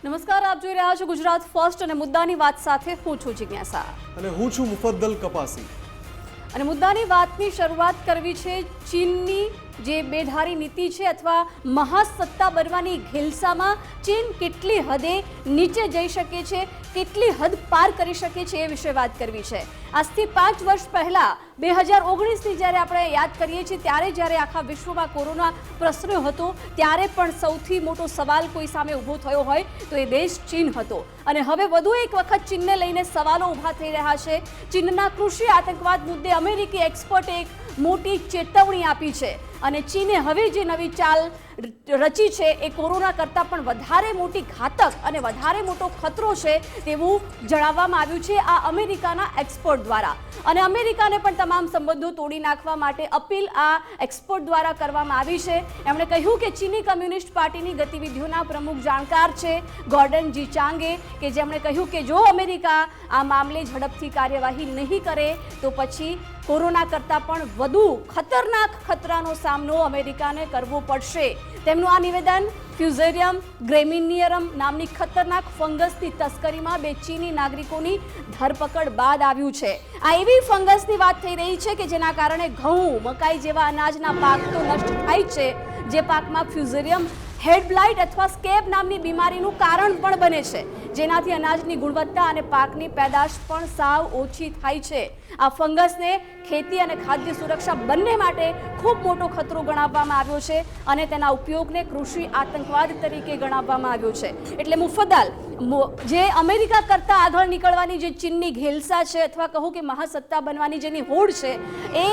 નમસ્કાર, આપ જોઈ રહ્યા છો ગુજરાત ફર્સ્ટ અને મુદ્દાની વાત સાથે હું છું જિજ્ઞાસા અને હું છું મુફદ્દલ કપાસી અને મુદ્દાની વાતની શરૂઆત કરવી છે ચીનની જે બેધારી નીતિ છે અથવા મહાસત્તા બનવાની ઘેલસામાં ચીન કેટલી હદે નીચે જઈ શકે છે, કેટલી હદ પાર કરી શકે છે એ વિશે વાત કરવી છે। આજથી 5 વર્ષ પહેલા 2019ની જ્યારે આપણે યાદ કરીએ છીએ ત્યારે જ્યારે આખા વિશ્વમાં કોરોના પ્રસર્યો હતો ત્યારે પણ સૌથી મોટો સવાલ કોઈ સામે ઊભો થયો હોય તો એ દેશ ચીન હતો અને હવે વધુ એક વખત ચીનને લઈને સવાલો ઊભા થઈ રહ્યા છે। ચીનના કૃષિ આતંકવાદ મુદ્દે અમેરિકી એક્સપર્ટે એક મોટી ચેતવણી આપી છે અને ચીને હવે જે નવી ચાલ રચી છે એ કોરોના કરતાં પણ વધારે મોટી ઘાતક અને વધારે મોટો ખતરો છે તેવું જણાવવામાં આવ્યું છે આ અમેરિકાના એક્સપર્ટ દ્વારા અને અમેરિકાને પણ તમામ સંબંધો તોડી નાખવા માટે અપીલ આ એક્સપર્ટ દ્વારા કરવામાં આવી છે। એમણે કહ્યું કે ચીની કમ્યુનિસ્ટ પાર્ટીની ગતિવિધિઓના પ્રમુખ જાણકાર છે ગોર્ડન જી ચાંગે કે જેમણે કહ્યું કે જો અમેરિકા આ મામલે ઝડપથી કાર્યવાહી નહીં કરે તો પછી કોરોના કરતાં પણ વધુ ખતરનાક ખતરાનો સામનો અમેરિકાને કરવો પડશે। તેમનું આ નિવેદન ફ્યુઝેરિયમ ગ્રેમિનિયરમ નામની ખતરનાક ફંગસની તસ્કરીમાં 2 ચીની નાગરિકોની ધરપકડ બાદ આવ્યું છે। આ એવી ફંગસની વાત થઈ રહી છે કે જેના કારણે ઘઉં, મકાઈ જેવા અનાજના પાક તો નષ્ટ થાય છે, જે પાકમાં ફ્યુઝેરિયમ હેડ બ્લાઇટ અથવા સ્કેબ નામની બીમારીનું કારણ પણ બને છે, જેનાથી અનાજની ગુણવત્તા અને પાકની પેદાશ પણ સાવ ઓછી થાય છે। આ ફંગસને ખેતી અને ખાદ્ય સુરક્ષા બંને માટે ખૂબ મોટો ખતરો ગણાવવામાં આવ્યો છે અને તેના ઉપયોગને કૃષિ આતંકવાદ તરીકે ગણાવવામાં આવ્યો છે। એટલે મુફદ્દલ જે અમેરિકા કરતાં આગળ નીકળવાની જે ચીનની ઘેલસા છે અથવા કહું કે મહાસત્તા બનવાની જેની હોડ છે એ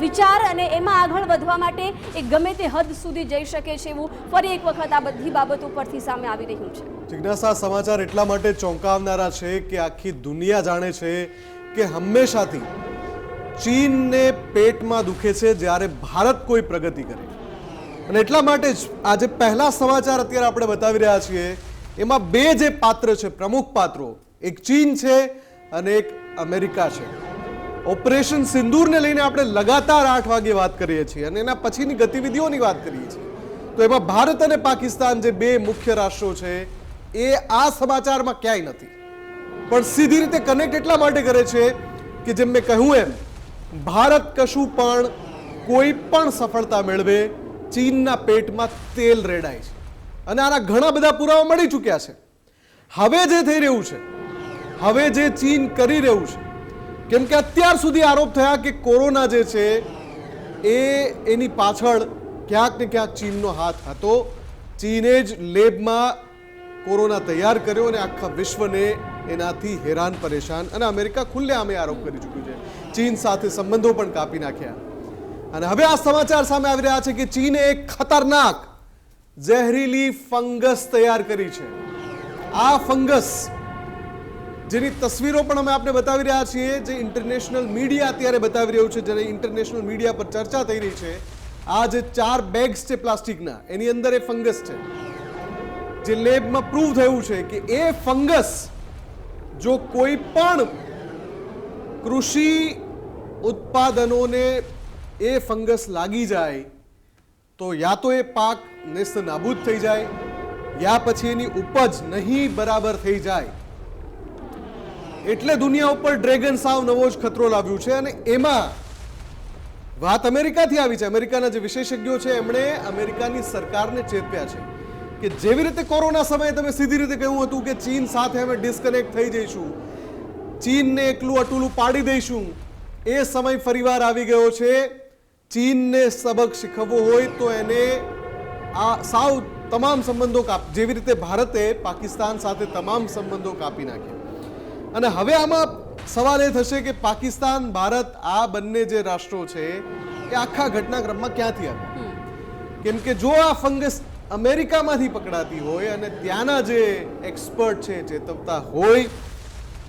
વિચાર અને એમાં આગળ વધવા માટે એ ગમે તે હદ સુધી જઈ શકે છે એવું ફરી એક વખત આ બધી બાબતો પરથી સામે આવી રહ્યું છે। જિજ્ઞાસા, સમાચાર એટલા માટે ચોંકાવનારા છે કે આખી દુનિયા જાણે છે કે હંમેશાથી ચીનને પેટમાં દુખે છે જ્યારે ભારત કોઈ પ્રગતિ કરે અને એટલા માટે જ આજે પહેલા સમાચાર અત્યારે આપણે બતાવી રહ્યા છીએ એમાં 2 જે પાત્ર છે, પ્રમુખ પાત્રો, એક ચીન છે અને એક અમેરિકા છે। ઓપરેશન સિંદૂરને લઈને આપણે લગાતાર 8 વાગે વાત કરીએ છીએ અને એના પછીની ગતિવિધિઓની વાત કરીએ છીએ તો એમાં ભારત અને પાકિસ્તાન જે 2 મુખ્ય રાષ્ટ્રો છે એ આ સમાચારમાં ક્યાંય નથી પણ સીધી રીતે કનેક્ટ એટલા માટે કરે છે કે જેમ મેં કહ્યું એમ ભારત કશું પણ કોઈ પણ સફળતા મેળવે ચીનના પેટમાં તેલ રેડાય છે અને આના ઘણા બધા પુરાવા મળી ચૂક્યા છે। હવે જે થઈ રહ્યું છે, હવે જે ચીન કરી રહ્યું છે, કેમ કે અત્યાર સુધી આરોપ થયા કે કોરોના જે છે એની પાછળ ક્યાંક ને ક્યાંક ચીનનો હાથ હતો। ચીને જ લેબમાં કોરોના તૈયાર કર્યો અને આખા વિશ્વને એનાથી હેરાન પરેશાન અને અમેરિકા ખુલ્લેઆમે આરોપ કરી ચૂક્યું છે, ચીન સાથે સંબંધો પણ કાપી નાખ્યા અને હવે આ સમાચાર સામે આવી રહ્યા છે કે ચીને એક ખતરનાક ઝેરીલી ફંગસ તૈયાર કરી છે। આ ફંગસ જેની તસવીરો પણ અમે આપને બતાવી રહ્યા છીએ, જે ઇન્ટરનેશનલ મીડિયા અત્યારે બતાવી રહ્યું છે, જેની ઇન્ટરનેશનલ મીડિયા પર ચર્ચા થઈ રહી છે। આ જે 4 બેગ્સ છે પ્લાસ્ટિકના એની અંદર એ ફંગસ છે જે લેબમાં પ્રૂવ થયું છે કે એ ફંગસ જો કોઈ પણ કૃષિ ઉત્પાદનોને એ ફંગસ લાગી જાય તો યા તો એ પાક નેસ્ત નાબૂદ થઈ જાય યા પછી એની ઉપજ નહીં બરાબર થઈ જાય। એટલે દુનિયા ઉપર ડ્રેગન સાવ નવો જ ખતરો લાવ્યું છે અને એમાં વાત અમેરિકાથી આવી છે। અમેરિકાના જે વિશેષજ્ઞો છે એમણે અમેરિકાની સરકારને ચેતવ્યા છે કે જેવી રીતે કોરોના સમયે તમે સીધી રીતે કહ્યું હતું કે ચીન સાથે અમે ડિસ્કનેક્ટ થઈ જઈશું, ચીનને એકલું અટુલું પાડી દઈશું, એ સમય ફરીવાર આવી ગયો છે। ચીનને સબક શીખવવો હોય તો એને આ સાવ તમામ સંબંધો જેવી રીતે ભારતે પાકિસ્તાન સાથે તમામ સંબંધો કાપી નાખ્યા અને હવે આમાં સવાલ એ થશે કે પાકિસ્તાન, ભારત આ બંને જે રાષ્ટ્રો છે એ આખા ઘટનાક્રમમાં ક્યાંથી આવ્યા, કેમ કે જો આ ફંગસ અમેરિકામાંથી પકડાતી હોય અને ત્યાંના જે એક્સપર્ટ છે ચેતવતા હોય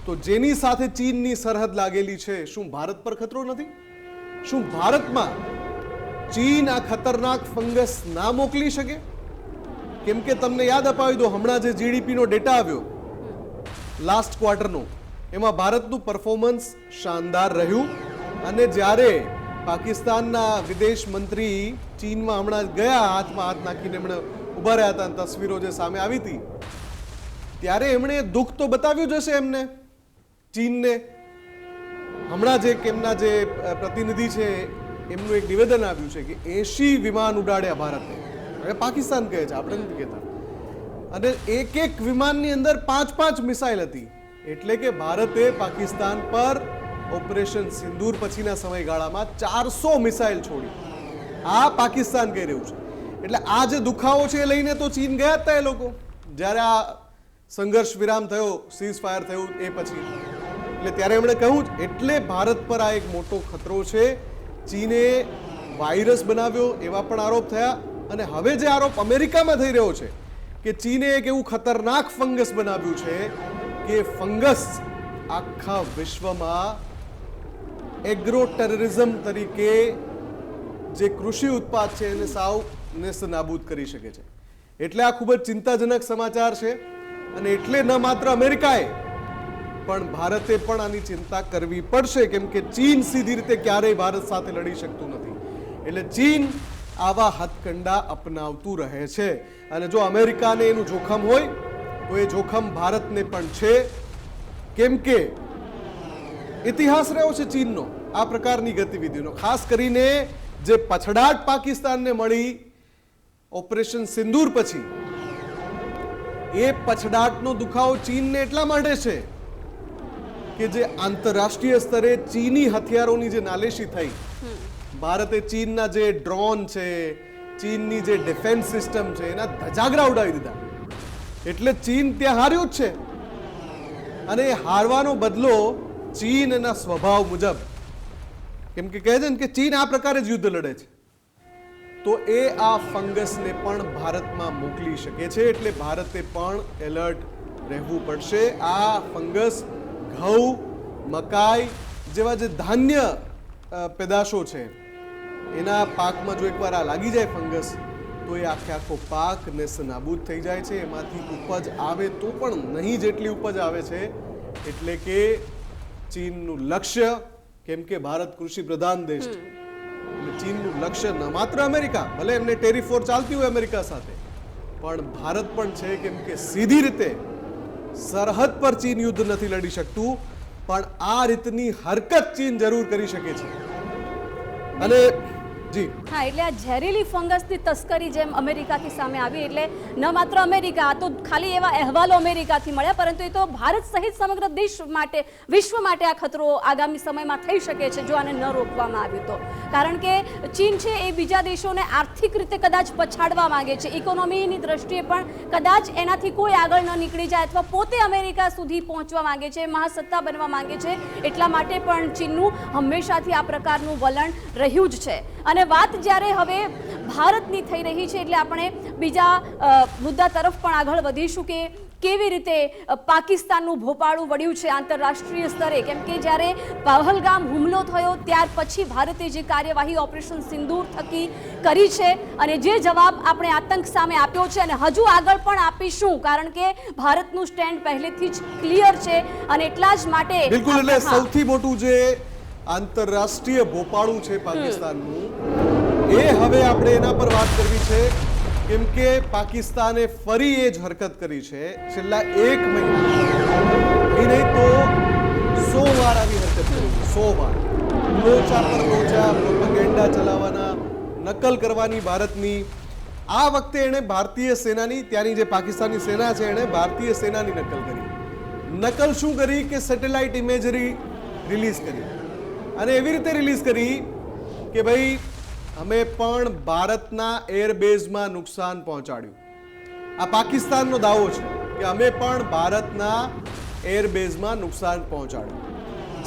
તો જેની સાથે ચીનની સરહદ લાગેલી છે, શું ભારત પર ખતરો નથી? શું ભારતમાં ચીન આ ખતરનાક ફંગસ ના મોકલી શકે? કેમ કે તમને યાદ અપાવી દો, હમણાં જે જીડીપીનો ડેટા આવ્યો લાસ્ટ ક્વાર્ટરનો એમાં ભારતનું પરફોર્મન્સ શાનદાર રહ્યું અને જ્યારે પાકિસ્તાનના વિદેશ મંત્રી ચીનમાં હમણાં ગયા હાથમાં હાથ નાખીને એમણે ઊભા રહ્યા હતા તસવીરો જે સામે આવી હતી ત્યારે એમણે દુઃખ તો બતાવ્યું જ હશે એમને, ચીનને. હમણાં જે એમના જે પ્રતિનિધિ છે એમનું એક નિવેદન આવ્યું છે કે 80 વિમાન ઉડાડ્યા ભારતે. હવે પાકિસ્તાન કહે છે, આપણે નથી કહેતા. અને એક વિમાનની અંદર 5 મિસાઇલ હતી. એટલે કે ભારતે પાકિસ્તાન પર ઓપરેશન સિંદૂર પછીના સમયગાળામાં 400 મિસાઇલ છોડી. આ પાકિસ્તાન કહી રહ્યું છે. એટલે આ જે દુખાવો છે એ લઈને તો ચીન ગયા હતા એ લોકો, જ્યારે આ સંઘર્ષ વિરામ થયો, સીઝ ફાયર થયું એ પછી. એટલે ત્યારે એમણે કહ્યું એટલે ભારત પર આ એક મોટો ખતરો છે. ચીને વાયરસ બનાવ્યો એવા પણ આરોપ થયા. અને હવે જે આરોપ અમેરિકામાં થઈ રહ્યો છે કે ચીને એક એવું ખતરનાક ફંગસ બનાવ્યું છે કે ફંગસ આખા વિશ્વમાં એગ્રો ટેરરિઝમ તરીકે જે કૃષિ ઉત્પાદ છે એને સાવ નેસ્તનાબૂદ કરી શકે છે. એટલે આ ખૂબ જ ચિંતાજનક સમાચાર છે. અને એટલે ન માત્ર અમેરિકાએ પણ ભારતે પણ આની ચિંતા કરવી પડશે, કેમ કે ચીન સીધી રીતે ક્યારેય ભારત સાથે લડી શકતું નથી. એટલે ચીન આવા હથકંડા અપનાવતું રહે છે. અને જો અમેરિકાને એનું જોખમ હોય તો એ જોખમ ભારતને પણ છે, કેમ કે ઇતિહાસ રહ્યો છે ચીનનો આ પ્રકારની ગતિવિધિનો. ખાસ કરીને જે પછડાટ પાકિસ્તાનને મળી ઓપરેશન સિંદૂર પછી, એ પછડાટનો દુખાવો ચીનને એટલા માટે છે કે જે આંતરરાષ્ટ્રીય સ્તરે ચીની હથિયારોની જે નાલેશી થઈ, ભારતે ચીનના જે ડ્રોન છે, ચીનની જે ડિફેન્સ સિસ્ટમ છે એના ધજાગરા ઉડાવી દીધા. એટલે ચીન ત્યાં હાર્યું જ છે. અને એ હારવાનો બદલો ચીન એના સ્વભાવ મુજબ, કેમ કે કહે છે ને કે ચીન આ પ્રકારે જ યુદ્ધ લડે છે, તો એ આ ફંગસને પણ ભારતમાં મોકલી શકે છે. એટલે ભારતે પણ એલર્ટ રહેવું પડશે. આ ફંગસ ઘઉં, મકાઈ જેવા જે ધાન્ય પેદાશો છે એના પાકમાં જો એકવાર આ લાગી જાય ફંગસ, તો એ આખો પાક નેસ્તનાબૂદ થઈ જાય છે. એમાંથી ઉપજ આવે તો પણ નહીં જેટલી ઉપજ આવે છે. એટલે કે ચીનનું લક્ષ્ય, કેમ કે ભારત કૃષિ પ્રધાન દેશ છે, એટલે ચીનનું લક્ષ્ય ન માત્ર અમેરિકા, ભલે એમને ટેરિફ વોર ચાલતી હોય અમેરિકા સાથે, પણ ભારત પણ છે. કેમ કે સીધી રીતે સરહદ પર ચીન યુદ્ધ નથી લડી શકતું, પણ આ રીતની હરકત ચીન જરૂર કરી શકે છે. અને જી હા, એટલે આ ઝેરીલી ફંગસની તસ્કરી જેમ અમેરિકાથી સામે આવી, એટલે ન માત્ર અમેરિકા, આ તો ખાલી એવા અહેવાલો અમેરિકાથી મળ્યા, પરંતુ એ તો ભારત સહિત સમગ્ર દેશ માટે, વિશ્વ માટે આ ખતરો આગામી સમયમાં થઈ શકે છે જો આને ન રોકવામાં આવ્યું તો. કારણ કે ચીન છે એ બીજા દેશોને આર્થિક રીતે કદાચ પછાડવા માંગે છે, ઇકોનોમીની દ્રષ્ટિએ પણ કદાચ એનાથી કોઈ આગળ ન નીકળી જાય, અથવા પોતે અમેરિકા સુધી પહોંચવા માંગે છે, મહાસત્તા બનવા માંગે છે. એટલા માટે પણ ચીનનું હંમેશાથી આ પ્રકારનું વલણ રહ્યું જ છે. અને વાત જ્યારે હવે ભારતની થઈ રહી છે, એટલે આપણે બીજા મુદ્દા તરફ પણ આગળ વધીશું કે કેવી રીતે પાકિસ્તાનનું ભોપાળું વળ્યું છે આંતરરાષ્ટ્રીય સ્તરે. કેમ કે જ્યારે પહલગામ હુમલો થયો ત્યાર પછી ભારતે જે કાર્યવાહી ઓપરેશન સિંદૂર થકી કરી છે, અને જે જવાબ આપણે આતંક સામે આપ્યો છે, અને હજુ આગળ પણ આપીશું, કારણ કે ભારતનું સ્ટેન્ડ પહેલેથી જ ક્લિયર છે. અને એટલા જ માટે બિલકુલ, એટલે સૌથી મોટું જે આંતરરાષ્ટ્રીય ભોપાળું છે પાકિસ્તાનનું, એ હવે આપણે એના પર વાત કરવી છે. કેમ કે પાકિસ્તાને ફરી એ જ હરકત કરી છે છેલ્લા 1 મહિના, નહીં તો 100 વાર આવી હરકત કરી છે. 100 વાર લોચા પર લોચા, પ્રોપેગેન્ડા ચલાવવાના, નકલ કરવાની ભારતની. આ વખતે એણે ભારતીય સેનાની, ત્યાંની જે પાકિસ્તાની સેના છે એણે ભારતીય સેનાની નકલ કરી. નકલ શું કરી કે સેટેલાઇટ ઇમેજરી રિલીઝ કરી, અને એવી રીતે રિલીઝ કરી કે ભાઈ અમે પણ ભારતના એરબેઝમાં નુકસાન પહોંચાડ્યું. આ પાકિસ્તાનનો દાવો છે કે અમે પણ ભારતના એરબેઝમાં નુકસાન પહોંચાડ્યું.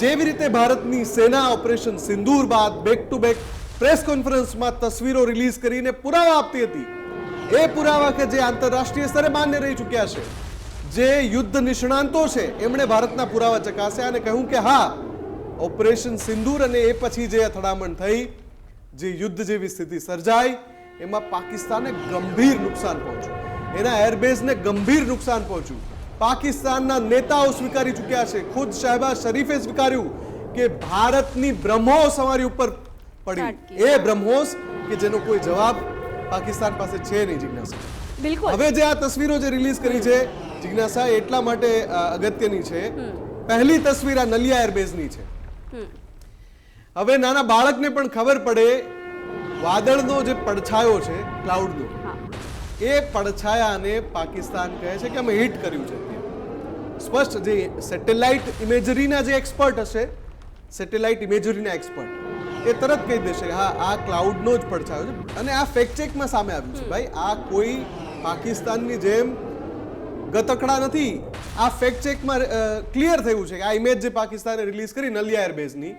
જેવી રીતે ભારતની સેના ઓપરેશન સિંદૂર બાદ બેક ટુ બેક પ્રેસ કોન્ફરન્સમાં તસવીરો રિલીઝ કરીને પુરાવા આપતી હતી, એ પુરાવા કે જે આંતરરાષ્ટ્રીય સ્તરે માન્ય રહી ચૂક્યા છે, જે યુદ્ધ નિષ્ણાંતો છે એમણે ભારતના પુરાવા ચકાસ્યા અને કહ્યું કે હા, ઓપરેશન સિંદૂર અને એ પછી જે અથડામણ થઈ, જે યુદ્ધ જેવી સ્થિતિ સર્જાઈ, એમાં પાકિસ્તાને ગંભીર નુકસાન પહોંચ્યું, એના એરબેઝને ગંભીર નુકસાન પહોંચ્યું. પાકિસ્તાનના નેતાઓ સ્વીકારી ચૂક્યા છે, ખુદ શહેબાઝ શરીફે સ્વીકાર્યું કે ભારતની બ્રહ્મોસ અમારી ઉપર પડી. એ બ્રહ્મોસ કે જેનો કોઈ જવાબ પાકિસ્તાન પાસે છે નહીં. જિજ્ઞાસા, બિલકુલ. હવે જે આ તસવીરો જે રિલીઝ કરી છે જિજ્ઞાસા એટલા માટે અગત્યની છે. પહેલી તસવીર આ નલિયા એરબેઝની છે. હવે નાના બાળકને પણ ખબર પડે વાદળનો જે પડછાયો છે ક્લાઉડનો, એ પડછાયાને પાકિસ્તાન કહે છે કે અમે હિટ કર્યું છે. સ્પષ્ટ જે સેટેલાઇટ ઇમેજરીના જે એક્સપર્ટ હશે, સેટેલાઇટ ઇમેજરીના એક્સપર્ટ એ તરત કહી દેશે હા આ ક્લાઉડનો જ પડછાયો છે. અને આ ફેક્ટ ચેકમાં સામે આવ્યું છે. ભાઈ આ કોઈ પાકિસ્તાનની જેમ ગતકડા નથી. આ ફેક્ટ ચેકમાં ક્લિયર થયું છે કે આ ઇમેજ જે પાકિસ્તાને રિલીઝ કરી નલિયા એરબેઝની,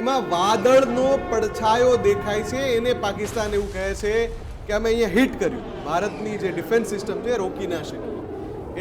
એમાં વાદળનો પડછાયો દેખાય છે. એને પાકિસ્તાન એવું કહે છે કે અમે અહીંયા હિટ કર્યું, ભારતની જે ડિફેન્સ સિસ્ટમ છે એ રોકી ના શકી.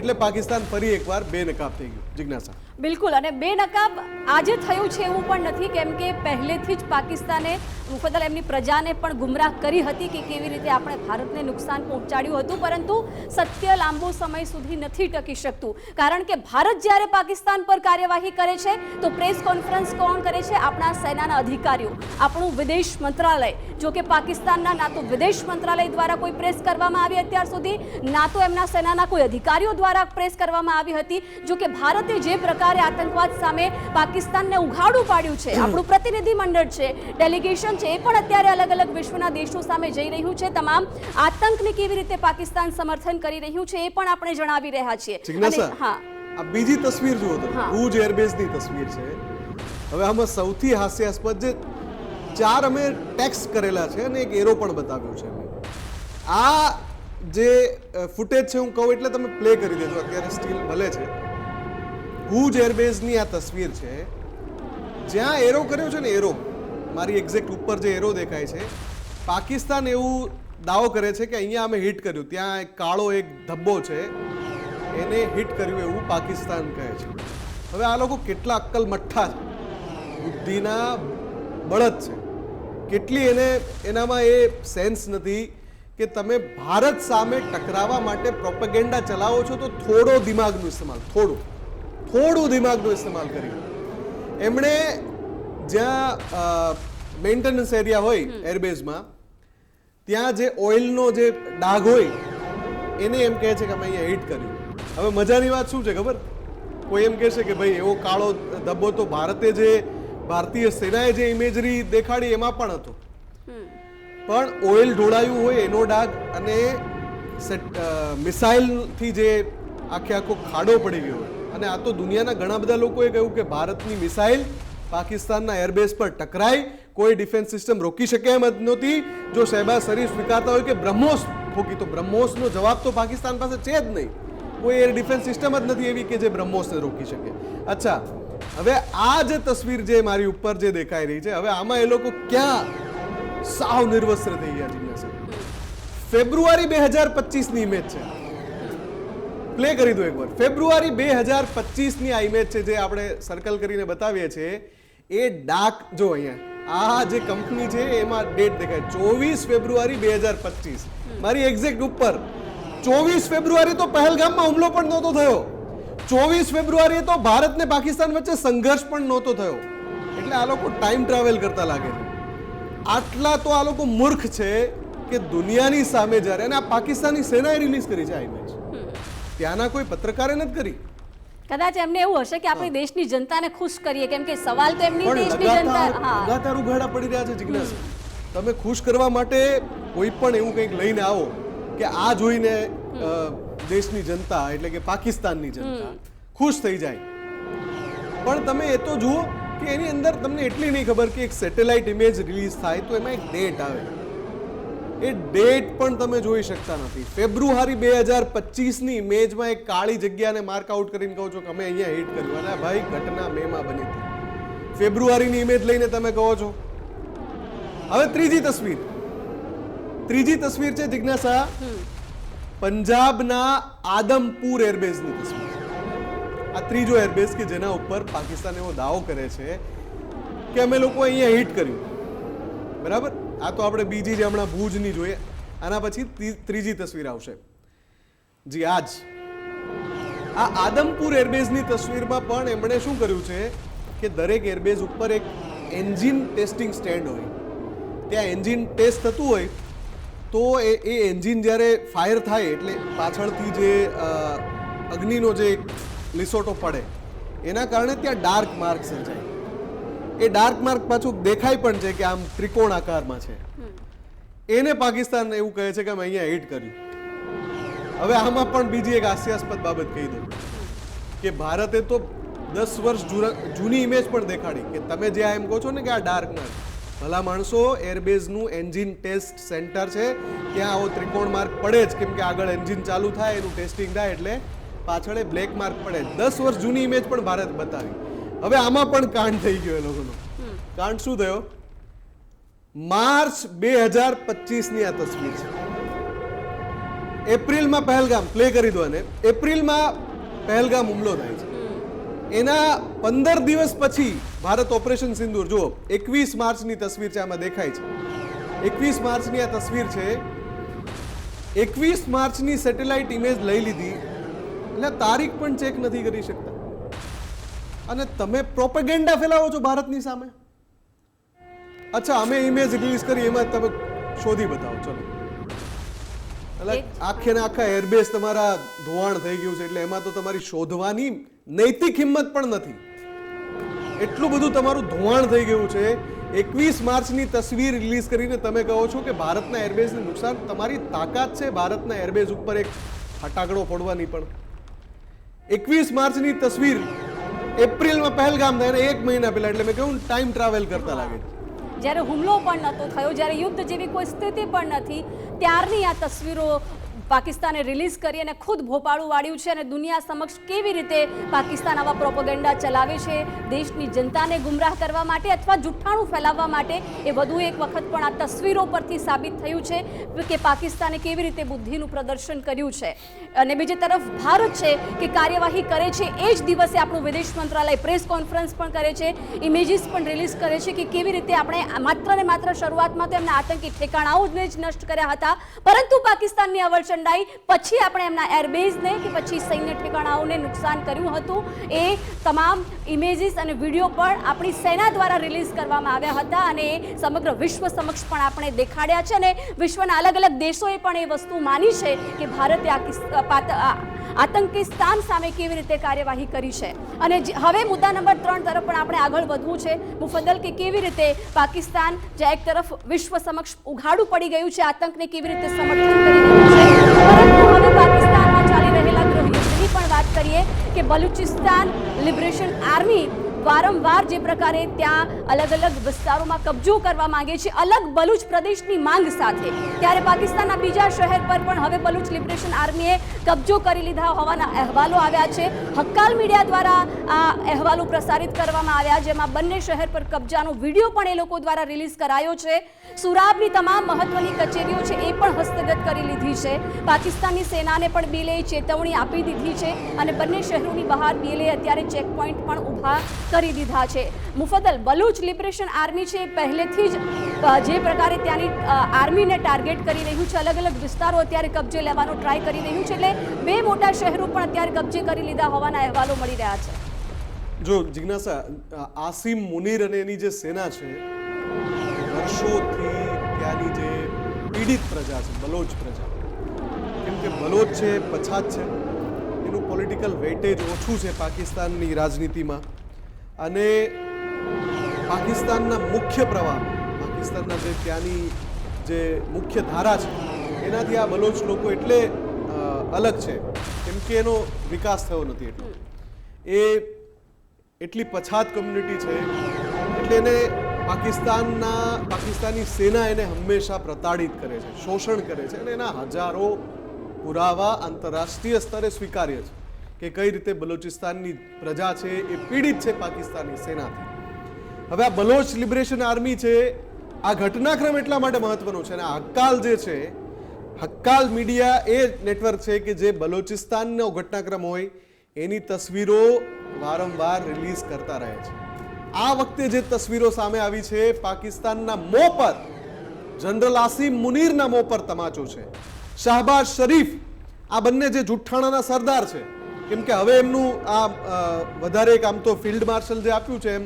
એટલે પાકિસ્તાન ફરી એકવાર બેનકાબ થઈ ગયું. જિજ્ઞાસા બિલકુલ. અને બેનકાબ આજે થયું છે એવું પણ નથી, કેમ કે પહેલેથી જ પાકિસ્તાને મુફદ્દલ એમની પ્રજાને પણ ગુમરાહ કરી હતી કે કેવી રીતે આપણે ભારતને નુકસાન પહોંચાડ્યું હતું. પરંતુ સત્ય લાંબો સમય સુધી નથી ટકી શકતું, કારણ કે ભારત જ્યારે પાકિસ્તાન પર કાર્યવાહી કરે છે તો પ્રેસ કોન્ફરન્સ કોણ કરે છે? આપણા સેનાના અધિકારીઓ, આપણું વિદેશ મંત્રાલય. જો કે પાકિસ્તાનના ના તો વિદેશ મંત્રાલય દ્વારા કોઈ પ્રેસ કરવામાં આવી અત્યાર સુધી, ના તો એમના સેનાના કોઈ અધિકારીઓ દ્વારા પ્રેસ કરવામાં આવી હતી. જો કે ભારતે જે પ્રકારે આતંકવાદ સામે પાકિસ્તાનને ઉઘાડું પાડ્યું છે, આપણું પ્રતિનિધિ મંડળ છે, ડેલિગેશન છે, એ પણ અત્યારે અલગ અલગ વિશ્વના દેશો સામે જઈ રહ્યું છે. તમામ આતંકને કેવી રીતે પાકિસ્તાન સમર્થન કરી રહ્યું છે એ પણ આપણે જણાવી રહ્યા છીએ. હા, આ બીજી તસવીર જુઓ તો ભુજ એરબેઝની તસવીર છે. હવે આમાં સૌથી હાસ્યાસ્પદ જે 4 અમે ટેક્સ કરેલા છે અને એક એરો પણ બતાવ્યો છે. આ જે ફૂટેજ છે હું કહું એટલે તમે પ્લે કરી દેજો. અત્યારે સ્ટીલ ભલે છે. ભુજ એરબેઝની આ તસવીર છે જ્યાં એરો કર્યો છે ને, એરો મારી એક્ઝેક્ટ ઉપર જે એરો દેખાય છે, પાકિસ્તાન એવું દાવો કરે છે કે અહીંયા અમે હિટ કર્યું. ત્યાં એક કાળો એક ધબ્બો છે, એને હિટ કર્યું એવું પાકિસ્તાન કહે છે. હવે આ લોકો કેટલા અક્કલ મઠ્ઠા છે, બુદ્ધિના બળદ છે. કેટલી એનામાં એ સેન્સ નથી કે તમે ભારત સામે ટકરાવવા માટે પ્રોપેગેન્ડા ચલાવો છો તો થોડો દિમાગનું ઇસ્તેમાલ, થોડું દિમાગનો ઇસ્તેમાલ કર્યું. એમણે જ્યાં મેન્ટેનન્સ એરિયા હોય એરબેઝમાં, ત્યાં જે ઓઇલનો જે ડાઘ હોય એને એમ કહે છે કે અમે અહીંયા હિટ કર્યું. હવે મજાની વાત શું છે ખબર? કોઈ એમ કહેશે કે ભાઈ એવો કાળો ધબ્બો તો ભારતીય સેનાએ જે ઇમેજરી દેખાડી એમાં પણ હતો, પણ ઓઇલ ઢોળાયું હોય એનો ડાઘ અને મિસાઇલથી જે આખો ખાડો પડી ગયો હોય. અને આ તો દુનિયાના ઘણા બધા લોકોએ કહ્યું કે ભારતની મિસાઇલ પાકિસ્તાનના એરબેઝ પર ટકરાઈ, કોઈ ડિફેન્સ સિસ્ટમ રોકી શકે એમ જ નહોતી. જો શહેબાઝ શરીફ સ્વીકારતા હોય કે બ્રહ્મોસ ફૂકી, તો બ્રહ્મોસનો જવાબ તો પાકિસ્તાન પાસે છે જ નહીં. કોઈ એર ડિફેન્સ સિસ્ટમ જ નથી એવી કે જે બ્રહ્મોસને રોકી શકે. અચ્છા, હવે આ જે તસવીર જે મારી ઉપર જે દેખાઈ રહી છે, હવે આમાં એ લોકો ક્યાં સાવ નિર્વસ્ત્ર થઈ ગયા. જિજ્ઞાસા, ફેબ્રુઆરી 2025 ની ઇમેજ છે. પ્લે કરી દો એકવાર. ફેબ્રુઆરી 2025 ની આ ઇમેજ છે જે આપણે સર્કલ કરીને બતાવીએ છીએ. એ ડાક જો અહીંયા આ જે કંપની છે એમાં ડેટ દેખાય 24 ફેબ્રુઆરી 2025. મારી એક્ઝેક્ટ ઉપર 24 ફેબ્રુઆરી તો પહેલગામમાં હુમલો પણ નહોતો થયો. 24 ફેબ્રુઆરીએ તો ભારત ને પાકિસ્તાન વચ્ચે સંઘર્ષ પણ નહોતો થયો. એટલે આ લોકો ટાઈમ ટ્રાવેલ કરતા લાગે છે. આટલા તો આ લોકો મૂર્ખ છે કે દુનિયાની સામે જ્યારે, અને આ પાકિસ્તાની સેનાએ રિલીઝ કરી છે આ ઇમેજ, ત્યાંના કોઈ પત્રકારે નથી કરી. કદાચ એમને એવું હશે કે આપણી દેશની જનતાને ખુશ કરીએ, કેમ કે સવાલ તો એમની દેશની જનતા લગાતાર ઉઘાડા પડી રહ્યા છે. જિજ્ઞાસા, તમે ખુશ કરવા માટે કોઈ પણ એવું કંઈક લઈને આવો કે આ જોઈને દેશની જનતા એટલે કે પાકિસ્તાનની જનતા ખુશ થઈ જાય, પણ તમે એ તો જુઓ કે એની અંદર તમને એટલી નહીં ખબર કે એક સેટેલાઇટ ઇમેજ રિલીઝ થાય તો એમાં એક ડેટ આવે. એ ડેટ પણ તમે જોઈ શકતા નથી. ફેબ્રુઆરી 2025 ની ઇમેજમાં એક કાળી જગ્યાને માર્ક આઉટ કરીને કહો છો કે અમે અહીંયા હિટ કર્યું. અને ભાઈ ઘટના મેમાં બની હતી. ફેબ્રુઆરીની ઇમેજ લઈને તમે કહો છો. હવે ત્રીજી તસવીર છે જિજ્ઞાસા, પંજાબના આદમપુર એરબેઝની તસવીર. આ ત્રીજો એરબેઝ કે જેના ઉપર પાકિસ્તાન એવો દાવો કરે છે કે અમે લોકો અહીંયા હિટ કર્યું. બરાબર, આ તો આપણે બીજી જે હમણાં ભુજની જોઈએ, આના પછી ત્રીજી તસવીર આવશે. જી આજ આ આદમપુર એરબેઝની તસવીરમાં પણ એમણે શું કર્યું છે કે દરેક એરબેઝ ઉપર એક એન્જિન ટેસ્ટિંગ સ્ટેન્ડ હોય. ત્યાં એન્જિન ટેસ્ટ થતું હોય તો એ એન્જિન જ્યારે ફાયર થાય એટલે પાછળથી જે અગ્નિનો જે લીસોટો પડે એના કારણે ત્યાં ડાર્ક માર્ક સર્જાય. એ ડાર્ક માર્ક પાછું દેખાય પણ છે કે આમ ત્રિકોણ આકારમાં છે. એને પાકિસ્તાન એવું કહે છે કે અમે અહીંયા હિટ કર્યું. હવે આમાં પણ બીજી એક હાસ્યાસ્પદ બાબત કહી દઉં કે ભારતે તો 10 વર્ષ જૂની ઇમેજ પણ દેખાડી કે તમે જે એમ કહો છો ને કે આ ડાર્ક માર્ક, ભલા માણસો એરબેઝનું એન્જિન ટેસ્ટ સેન્ટર છે, ત્યાં આવો ત્રિકોણ માર્ક પડે જ, કેમ કે આગળ એન્જિન ચાલુ થાય એનું ટેસ્ટિંગ થાય એટલે પાછળ એ બ્લેક માર્ક પડે. 10 વર્ષ જૂની ઇમેજ પણ ભારત બતાવી. હવે આમાં પણ કાંડ થઈ ગયો એ લોકોનો. કાંડ શું થયો? માર્ચ 2025ની આ તસવીર છે. એપ્રિલમાં પહેલગામ પ્લે કરી દો અને એપ્રિલમાં પહેલગામ હુમલો થાય છે. એના 15 દિવસ પછી ભારત ઓપરેશન સિંદૂર, જુઓ 21 માર્ચની તસવીર છે, આમાં દેખાય છે 21 માર્ચની આ તસવીર છે. 21 માર્ચની સેટેલાઇટ ઇમેજ લઈ લીધી એટલે તારીખ પણ ચેક નથી કરી શકતા અને તમે પ્રોપેગેન્ડા ફેલાવો છો ભારતની સામે. અચ્છા, અમે ઇમેજ રિલીઝ કરી એમાં તમે શોધી બતાવો, ચલો. એટલે આખે ને આખા એરબેઝ તમારા ધોવાણ થઈ ગયું છે એટલે એમાં તો તમારી શોધવાની નૈતિક હિંમત પણ નથી. એટલું બધું તમારું ધોવાણ થઈ ગયું છે. 21 માર્ચની તસવીર રિલીઝ કરીને તમે કહો છો કે ભારતના એરબેઝને નુકસાન. તમારી તાકાત છે ભારતના એરબેઝ ઉપર એક ફટાકડો ફોડવાની પણ. 21 માર્ચની તસવીર એપ્રિલમાં પહેલગામ થાય ને 1 મહિના પહેલા, એટલે મેં કહ્યું ટાઈમ ટ્રાવેલ કરતા લાગે. જ્યારે હુમલો પણ નહોતો થયો, જ્યારે યુદ્ધ જેવી કોઈ સ્થિતિ પણ નથી, ત્યારની આ તસવીરો પાકિસ્તાને રિલીઝ કરી અને ખુદ ભોપાળું વાળ્યું છે અને દુનિયા સમક્ષ કેવી રીતે પાકિસ્તાન આવા પ્રોપેગેન્ડા ચલાવે છે દેશની જનતાને ગુમરાહ કરવા માટે અથવા જુઠ્ઠાણું ફેલાવવા માટે, એ વધુ એક વખત પણ આ તસવીરો પરથી સાબિત થયું છે કે પાકિસ્તાને કેવી રીતે બુદ્ધિનું પ્રદર્શન કર્યું છે. અને બીજી તરફ ભારત છે કે કાર્યવાહી કરે છે, એ જ દિવસે આપણું વિદેશ મંત્રાલય પ્રેસ કોન્ફરન્સ પણ કરે છે, ઇમેજીસ પણ રિલીઝ કરે છે કે કેવી રીતે આપણે માત્ર ને માત્ર શરૂઆતમાં તો એમના આતંકી ઠેકાણાઓને જ નષ્ટ કર્યા હતા, પરંતુ પાકિસ્તાનની અવળચંડાઈ પછી આપણે એમના એરબેઝને કે પછી સૈન્ય ઠેકાણાઓને નુકસાન કર્યું હતું. એ તમામ ઇમેજીસ અને વિડીયો પણ આપણી સેના દ્વારા રિલીઝ કરવામાં આવ્યા હતા અને એ સમગ્ર વિશ્વ સમક્ષ પણ આપણે દેખાડ્યા છે અને વિશ્વના અલગ અલગ દેશોએ પણ એ વસ્તુ માની છે કે ભારતે આતંકિસ્તાન સામે કેવી રીતે કાર્યવાહી કરી છે. અને હવે મુદ્દા નંબર 3 તરફ પણ આપણે આગળ વધવું છે મુફદ્દલ, કે કેવી રીતે પાકિસ્તાન જે એક તરફ વિશ્વ સમક્ષ ઉઘાડું પડી ગયું છે, આતંકને કેવી રીતે સમર્થન કરી રહ્યું છે, પરંતુ હવે પાકિસ્તાનમાં ચાલી રહેલા ગૃહયુદ્ધની પણ વાત કરીએ કે બલુચિસ્તાન લિબરેશન આર્મી વારંવાર જે પ્રકારે ત્યાં અલગ અલગ વિસ્તારોમાં કબજો કરવા માંગે છે અલગ બલુચ પ્રદેશની માંગ સાથે, ત્યારે પાકિસ્તાનના બીજા શહેર પર પણ હવે બલુચ લિબરેશન આર્મીએ કબજો કરી લીધા હોવાના અહેવાલો આવ્યા છે. હક્કાલ મીડિયા દ્વારા આ અહેવાલો પ્રસારિત કરવામાં આવ્યા, જેમાં બંને શહેર પર કબજાનો વિડીયો પણ એ લોકો દ્વારા રિલીઝ કરાયો છે. સુરાબની તમામ મહત્વની કચેરીઓ છે એ પણ હસ્તગત કરી લીધી છે. પાકિસ્તાનની સેનાને પણ બીએલએ ચેતવણી આપી દીધી છે અને બંને શહેરોની બહાર બીએલએ અત્યારે ચેકપોઇન્ટ પણ ઊભા કરી દીધા છે. મુફદ્દલ, બલુચ લિબરેશન આર્મી છે પહેલેથી જ જે પ્રકારે ત્યાંની આર્મીને ટાર્ગેટ કરી રહ્યું છે, અલગ અલગ વિસ્તારો અત્યારે કબજે લેવાનો ટ્રાય કરી રહ્યું છે, એટલે 2 મોટા શહેરો પણ અત્યારે કબજે કરી લીધા હોવાના અહેવાલો મળી રહ્યા છે. જો જિજ્ઞાસા, આસિમ મુનીર અને એની જે સેના છે વર્ષોથી ત્યાંની જે પીડિત પ્રજા છે, બલોચ પ્રજા, કેમ કે બલોચ છે પછાત છે, એનું પોલિટિકલ વેટેજ ઓછું છે પાકિસ્તાનની રાજનીતિમાં અને પાકિસ્તાનના મુખ્ય પ્રવાહ, પાકિસ્તાનના જે ત્યાંની જે મુખ્ય ધારા છે એનાથી આ બલોચ લોકો એટલે અલગ છે કેમ કે એનો વિકાસ થયો નથી. એટલો એ એટલી પછાત કમ્યુનિટી છે એટલે એને પાકિસ્તાની સેના એને હંમેશા પ્રતાડિત કરે છે, શોષણ કરે છે અને એના હજારો પુરાવા આંતરરાષ્ટ્રીય સ્તરે સ્વીકાર્ય છે કે કઈ રીતે બલોચિસ્તાનની પ્રજા છે એ પીડિત છે પાકિસ્તાની સેનાથી. હવે આ બલોચ લિબરેશન આર્મી છે, આ ઘટનાક્રમ એટલા માટે મહત્વનો છે અને હક્કાલ જે છે, હક્કાલ મીડિયા એ નેટવર્ક છે કે જે બલોચિસ્તાનનો ઘટનાક્રમ હોય એની તસવીરો વારંવાર રિલીઝ કરતા રહે છે. આ વખતે જે તસવીરો સામે આવી છે પાકિસ્તાનના મોં પર, જનરલ આસિમ મુનીરના મોં પર તમાચો છે. શાહબાઝ શરીફ, આ બંને જે જુઠ્ઠાણાના સરદાર છે, કેમ કે હવે એમનું આ વધારે એક આમ તો ફિલ્ડ માર્શલ જે આપ્યું છે એમ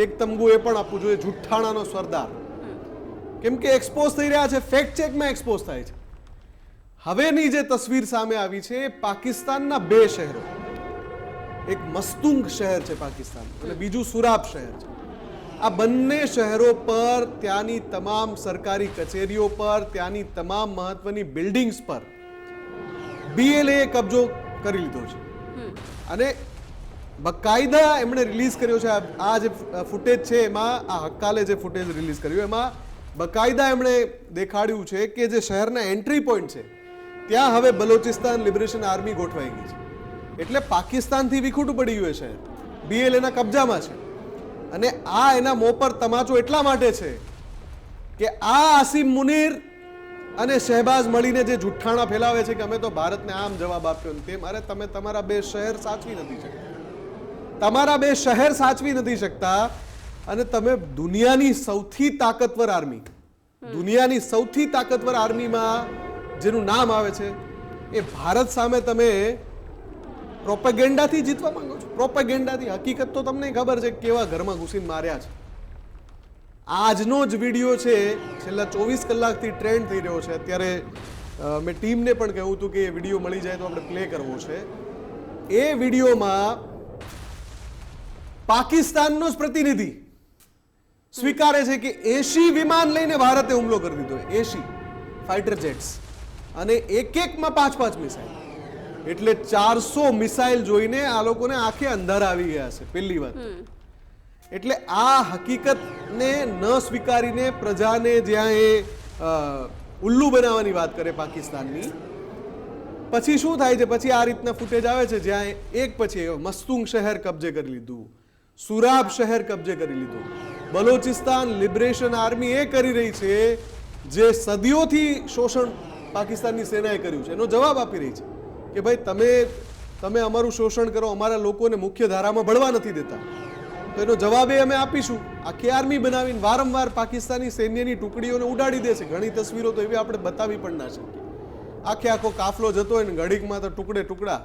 એક તમગુ એ પણ આપવું જોઈએ, જુઠ્ઠાણાનો સરદાર. કેમ કે એક્સપોઝ થઈ રહ્યા છે, ફેક્ટ ચેકમાં એક્સપોઝ થાય છે. હવેની જે તસવીર સામે આવી છે એ પાકિસ્તાનના બે શહેરો, એક મસ્તુંગ શહેર છે પાકિસ્તાન અને બીજું સુરાબ શહેર છે. આ બંને શહેરો પર, ત્યાંની તમામ સરકારી કચેરીઓ પર, ત્યાંની તમામ મહત્વની બિલ્ડિંગ્સ પર BLA કબજો કરી લીધો છે. અને બકાયદા એમણે રિલીઝ કર્યો છે. આ જે ફૂટેજ છે એમાં, આ હક્કાલે જે ફૂટેજ રિલીઝ કર્યું એમાં બકાયદા એમણે દેખાડ્યું છે કે જે શહેરના એન્ટ્રી પોઈન્ટ છે ત્યાં હવે બલોચિસ્તાન લિબરેશન આર્મી ગોઠવાઈ ગઈ છે. એટલે પાકિસ્તાનથી વિખૂટું પડી ગયું છે, BLA ના કબજામાં છે. અને આ એના મોં પર તમાચો એટલા માટે છે કે આ આસિમ મુનીર અને શહેબાઝ મળીને જે જુઠ્ઠાણા ફેલાવે છે કે અમે તો ભારતને આમ જવાબ આપ્યો ને તેમ. અરે તમે તમારા બે શહેર સાચવી નથી શકતા, તમારા બે શહેર સાચવી નથી શકતા અને તમે દુનિયાની સૌથી તાકાતવર આર્મી, દુનિયાની સૌથી તાકાતવર આર્મીમાં જેનું નામ આવે છે એ ભારત સામે તમે પ્રોપેગેન્ડાથી જીતવા માંગો છો. પ્રોપેગેન્ડાથી. હકીકત તો તમને ખબર છે કેવા ઘરમાં ઘૂસીને માર્યા છે. આજનો જ વિડીયો છે, છેલ્લા 24 કલાકથી ટ્રેન્ડ થઈ રહ્યો છે. અત્યારે મેં ટીમને પણ કહ્યું હતું કે એ વિડીયો મળી જાય તો આપણે પ્લે કરવો છે. એ વિડીયોમાં પાકિસ્તાનનો જ પ્રતિનિધિ સ્વીકારે છે કે 80 વિમાન લઈને ભારતે હુમલો કરી દીધો. 80 ફાઇટર જેટ્સ અને એક-એકમાં 5-5 મિસાઇલ. એટલે 400 મિસાઇલ જોઈને આ લોકોને આંખે અંધારા આવી ગયા છે. પહેલી વાત. એટલે આ હકીકતને ન સ્વીકારીને પ્રજાને જ્યાં એ ઉલ્લુ બનાવવાની વાત કરે પાકિસ્તાનની, પછી શું થાય છે? પછી આ રીતના ફૂટેજ આવે છે જ્યાં એક પછી મસ્તુંગ શહેર કબજે કરી લીધું, સુરાબ શહેર કબજે કરી લીધું. બલોચિસ્તાન લિબરેશન આર્મી એ કરી રહી છે જે સદીઓથી શોષણ પાકિસ્તાનની સેનાએ કર્યું છે એનો જવાબ આપી રહી છે કે ભાઈ તમે અમારું શોષણ કરો, અમારા લોકોને મુખ્ય ધારામાં ભળવા નથી દેતા, તો એનો જવાબ એ અમે આપીશું. આખી આર્મી બનાવીને વારંવાર પાકિસ્તાની સૈન્યની ટુકડીઓને ઉડાડી દે છે. ઘણી તસવીરો તો એવી આપણે બતાવી પણ ના શકીએ. આખો કાફલો જતો હોય ને ઘડીકમાં તો ટુકડા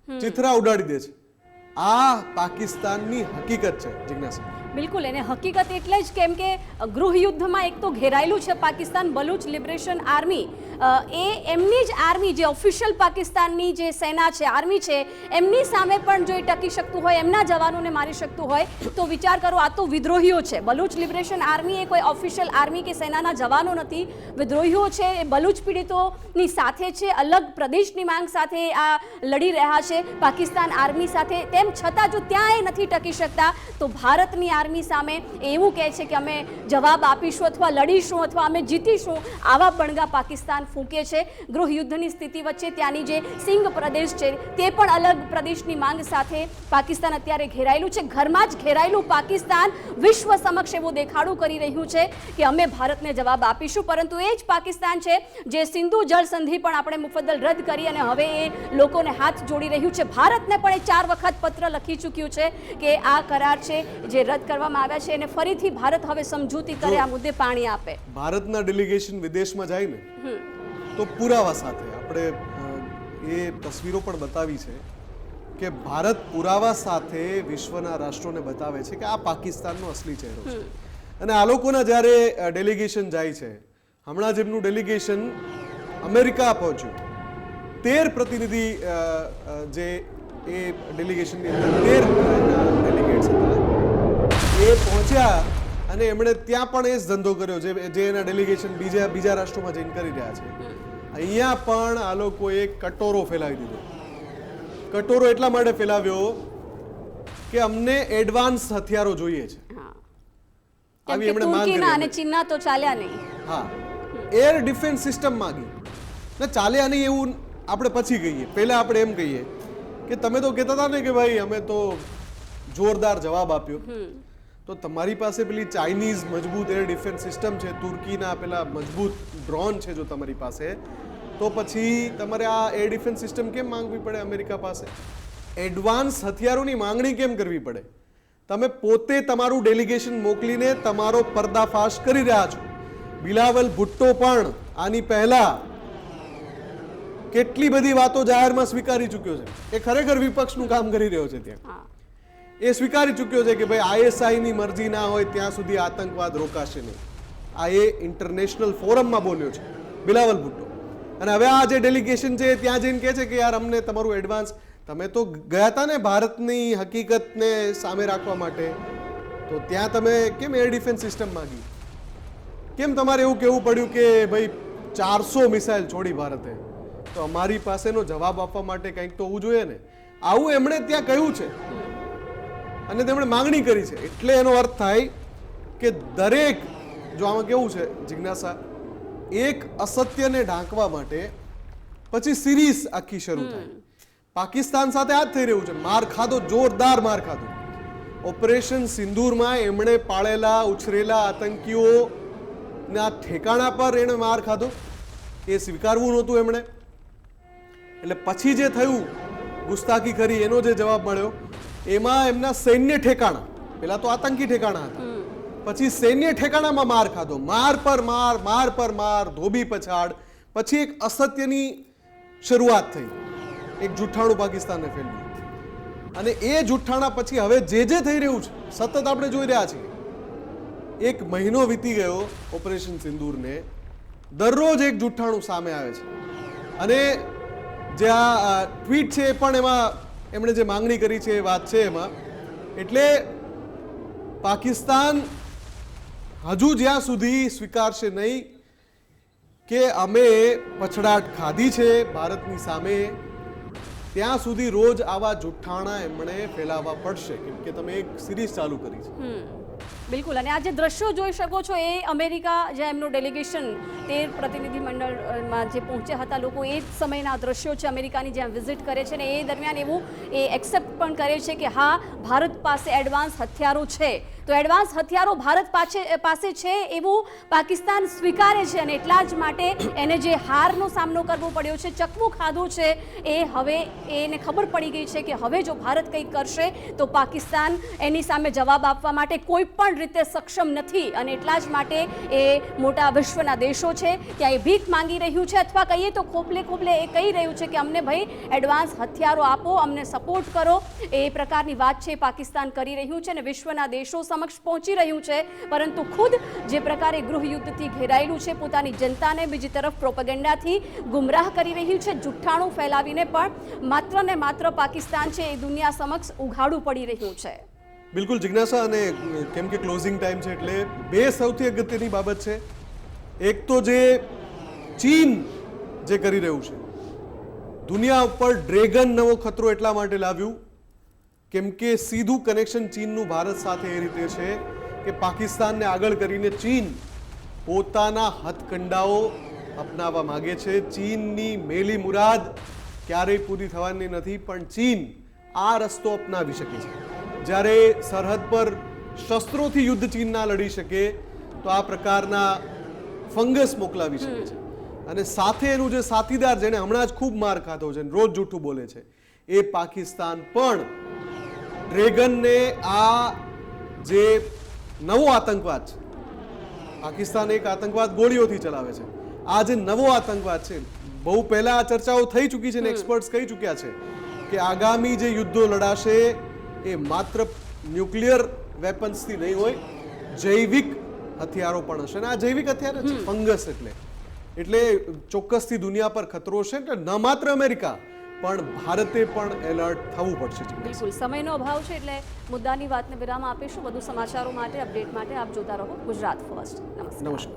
ચિથરા ઉડાડી દે છે. આ પાકિસ્તાનની હકીકત છે જિજ્ઞાસા. બિલકુલ, એને હકીકત એટલે જ કેમ કે ગૃહયુદ્ધમાં એક તો ઘેરાયેલું છે પાકિસ્તાન. બલુચ લિબરેશન આર્મી એ એમની જ આર્મી, જે ઓફિશિયલ પાકિસ્તાનની જે સેના છે, આર્મી છે, એમની સામે પણ જો એ ટકી શકતું હોય, એમના જવાનોને મારી શકતું હોય તો વિચાર કરો. આ તો વિદ્રોહીઓ છે. બલુચ લિબરેશન આર્મી એ કોઈ ઓફિશિયલ આર્મી કે સેનાના જવાનો નથી, વિદ્રોહીઓ છે. એ બલુચ પીડિતોની સાથે છે, અલગ પ્રદેશની માંગ સાથે આ લડી રહ્યા છે પાકિસ્તાન આર્મી સાથે. તેમ છતાં જો ત્યાં એ નથી ટકી શકતા તો ભારતની આર્મી સામે એવું કહે છે કે અમે જવાબ આપીશું અથવા લડીશું અથવા અમે જીતીશું. આવા બણગા પાકિસ્તાન ફૂંકે છે. ગૃહયુદ્ધની સ્થિતિ વચ્ચે ત્યાંની જે સિંધ પ્રદેશ છે તે પણ અલગ પ્રદેશની માંગ સાથે પાકિસ્તાન અત્યારે ઘેરાયેલું છે. ઘરમાં જ ઘેરાયેલું પાકિસ્તાન વિશ્વ સમક્ષ એવું દેખાડું કરી રહ્યું છે કે અમે ભારતને જવાબ આપીશું. પરંતુ એ જ પાકિસ્તાન છે જે સિંધુ જળ સંધિ પણ આપણે મુફદ્દલ રદ કરી અને હવે એ લોકોને હાથ જોડી રહ્યું છે. ભારતને પણ એ 4 વખત પત્ર લખી ચૂક્યું છે કે આ કરાર છે જે રદ કરવામાં આવ્યા છે અને ફરીથી ભારત હવે સમજૂતી કરે, આ મુદ્દે પાણી આપે. ભારતના ડેલિગેશન વિદેશમાં જાય ને તો પુરાવા સાથે આપણે એ તસવીરો પણ બતાવી છે કે ભારત પુરાવા સાથે વિશ્વના રાષ્ટ્રોને બતાવે છે કે આ પાકિસ્તાનનો અસલી ચહેરો છે. અને આ લોકોના જ્યારે ડેલિગેશન જાય છે, હમણાં જ એમનું ડેલિગેશન અમેરિકા પહોંચ્યું, 13 પ્રતિનિધિ જે એ ડેલિગેશનની અંદર 13 ડેલિગેટ્સ હતા એ પહોંચ્યા અને એમણે ત્યાં પણ એ જ ધંધો કર્યો જે એના ડેલિગેશન બીજા રાષ્ટ્રોમાં જઈને કરી રહ્યા છે. અહીંયા પણ આ લોકોએ કટોરો ફેલાવી દીધો. કટોરો એટલા માટે ફેલાવ્યો કે અમને એડવાન્સ હથિયારો જોઈએ છે. આવી એમણે માંગ કરી અને ચીનના તો ચાલ્યા નહીં. હા, એર ડિફેન્સ સિસ્ટમ માંગી ને ચાલ્યા નહીં એવું આપણે પછી કહીએ. પહેલા આપણે એમ કહીએ કે તમે તો કહેતા હતા ને કે ભાઈ અમે તો જોરદાર જવાબ આપ્યો. તો તમારી પાસે પેલી ચાઇનીઝ મજબૂત એર ડિફેન્સ સિસ્ટમ છે, તુર્કીના પેલા મજબૂત ડ્રોન છે જો તમારી પાસે, તો પછી તમારે આ એર ડિફેન્સ સિસ્ટમ કેમ માંગવી પડે અમેરિકા પાસે? એડવાન્સ હથિયારોની માંગણી કેમ કરવી પડે? તમે પોતે તમારું ડેલિગેશન મોકલીને તમારો પર્દાફાશ કરી રહ્યા છો. બિલાવલ ભુટ્ટો પણ આની પહેલા કેટલી બધી વાતો જાહેરમાં સ્વીકારી ચૂક્યો છે. એ ખરેખર વિપક્ષનું કામ કરી રહ્યો છે ત્યાં. એ સ્વીકારી ચૂક્યો છે કે ભાઈ ISI ની મરજી ના હોય ત્યાં સુધી આતંકવાદ રોકાશે નહીં. આ એ ઇન્ટરનેશનલ ફોરમમાં બોલ્યો છે બિલાવલ ભુટ્ટો. અને હવે આ જે ડેલિગેશન છે ત્યાં જઈને કહે છે કે યાર અમને તમારું એડવાન્સ, તમે તો ગયા હતા ને ભારતની હકીકતને સામે રાખવા માટે, તો ત્યાં તમે કેમ એર ડિફેન્સ સિસ્ટમ માંગી? કેમ તમારે એવું કહેવું પડ્યું કે ભાઈ 400 મિસાઇલ છોડી ભારતે? તો અમારી પાસેનો જવાબ આપવા માટે કંઈક તો હોવું જોઈએ ને. આવું એમણે ત્યાં કહ્યું છે અને તેમણે માંગણી કરી છે. એટલે એનો અર્થ થાય કે દરેક, જો આમાં કેવું છે જિજ્ઞાસા, એક અસત્યને ઢાંકવા માટે પછી સિરીઝ આખી શરૂ થાય. પાકિસ્તાન સાથે આ જ થઈ રહ્યું છે. માર ખાધો, જોરદાર માર ખાધો. ઓપરેશન સિંદૂરમાં એમણે પાળેલા ઉછરેલા આતંકીઓના ઠેકાણા પર એણે માર ખાધો, એ સ્વીકારવું નહોતું એમણે. એટલે પછી જે થયું, ગુસ્તાખી કરી, એનો જે જવાબ મળ્યો, એમાં એમના સૈન્ય ઠેકાણા, પેલા તો આતંકી ઠેકાણા હતા, પછી સૈન્ય ઠેકાણામાં માર ખાધો. માર પર માર, માર પર માર, ધોબી પછાડ. પછી એક અસત્યની શરૂઆત થઈ, એક જુઠ્ઠાણું પાકિસ્તાને ફેલ્યું. અને એ જુઠ્ઠાણા પછી હવે જે થઈ રહ્યું છે સતત આપણે જોઈ રહ્યા છીએ. 1 મહિનો વીતી ગયો ઓપરેશન સિંદૂરને, દરરોજ એક જુઠ્ઠાણું સામે આવે છે. અને જે આ ટ્વીટ છે એ પણ એમાં એમણે જે માંગણી કરી છે એ વાત છે એમાં. એટલે પાકિસ્તાન હજુ જ્યાં સુધી સ્વીકારશે નહીં કે અમે પછડાટ ખાધી છે ભારતની સામે, ત્યાં સુધી રોજ આવા જુઠ્ઠાણા એમણે ફેલાવવા પડશે, કેમ કે તમે એક સિરીઝ ચાલુ કરી છે. બિલકુલ. અને આ જે દ્રશ્યો જોઈ શકો છો એ અમેરિકા, જે એમનું ડેલિગેશન 13 પ્રતિનિધિમંડળમાં જે પહોંચ્યા હતા લોકો, એ જ સમયના દ્રશ્યો છે. અમેરિકાની જ્યાં વિઝિટ કરે છે ને એ દરમિયાન એવું એ એક્સેપ્ટ પણ કરે છે કે હા, ભારત પાસે એડવાન્સ હથિયારો છે. તો એડવાન્સ હથિયારો ભારત પાસે છે એવું પાકિસ્તાન સ્વીકારે છે. અને એટલા જ માટે એને જે હારનો સામનો કરવો પડ્યો છે, ચકવું ખાધું છે, એ હવે એને ખબર પડી ગઈ છે કે હવે જો ભારત કંઈક કરશે તો પાકિસ્તાન એની સામે જવાબ આપવા માટે કોઈ પણ રીતે સક્ષમ નથી. અને એટલા જ માટે એ મોટા વિશ્વના દેશો છે ત્યાં એ ભીખ માંગી રહ્યું છે, અથવા કહીએ તો ખોપલે ખોપલે એ કહી રહ્યું છે કે અમને ભાઈ એડવાન્સ હથિયારો આપો, અમને સપોર્ટ કરો. એ પ્રકારની વાત છે પાકિસ્તાન કરી રહ્યું છે અને વિશ્વના દેશો સમક્ષ પહોંચી રહ્યું છે. પરંતુ ખુદ જે પ્રકારે ગૃહયુદ્ધથી ઘેરાયેલું છે, પોતાની જનતાને બીજી તરફ પ્રોપેગેન્ડાથી ગુમરાહ કરી રહ્યું છે, જુઠ્ઠાણું ફેલાવીને પણ માત્ર ને માત્ર પાકિસ્તાન છે એ દુનિયા સમક્ષ ઉઘાડું પડી રહ્યું છે. બિલકુલ જિજ્ઞાસા. અને કેમ કે ક્લોઝિંગ ટાઈમ છે એટલે બે સૌથી અગત્યની બાબત છે. એક તો જે ચીન જે કરી રહ્યું છે, દુનિયા ઉપર ડ્રેગન નવો ખતરો એટલા માટે લાવ્યું કેમ કે સીધું કનેક્શન ચીનનું ભારત સાથે એ રીતે છે કે પાકિસ્તાનને આગળ કરીને ચીન પોતાના હથકંડાઓ અપનાવવા માંગે છે. ચીનની મેલી મુરાદ ક્યારેય પૂરી થવાની નથી, પણ ચીન આ રસ્તો અપનાવી શકે છે. જ્યારે સરહદ પર શસ્ત્રોથી યુદ્ધ ચીન ના લડી શકે તો આ પ્રકારના ફંગસ મોકલાવી શકે છે. અને સાથે એનું જે સાથીદાર, જેને હમણાં જ ખૂબ માર ખાધો છે, રોજ જૂઠું બોલે છે, એ પાકિસ્તાન પણ ડ્રેગનને, આ જે નવો આતંકવાદ છે, પાકિસ્તાન એક આતંકવાદ ગોળીઓથી ચલાવે છે, આ જે નવો આતંકવાદ છે, બહુ પહેલા આ ચર્ચાઓ થઈ ચૂકી છે ને એક્સપર્ટ્સ કહી ચૂક્યા છે કે આગામી જે યુદ્ધો લડાશે એ માત્ર ન્યુક્લિયર વેપન્સથી નહીં હોય, જૈવિક હથિયારો પણ હશે. અને આ જૈવિક હથિયાર છે ફંગસ. એટલે ચોક્કસથી દુનિયા પર ખતરો છે. એટલે ન માત્ર અમેરિકા પણ ભારતે પણ એલર્ટ થવું પડશે. બિલકુલ. સમયનો અભાવ છે એટલે મુદ્દાની વાતને વિરામ આપીશું. વધુ સમાચારો માટે, અપડેટ માટે આપ જોતા રહો ગુજરાત ફર્સ્ટ. નમસ્કાર.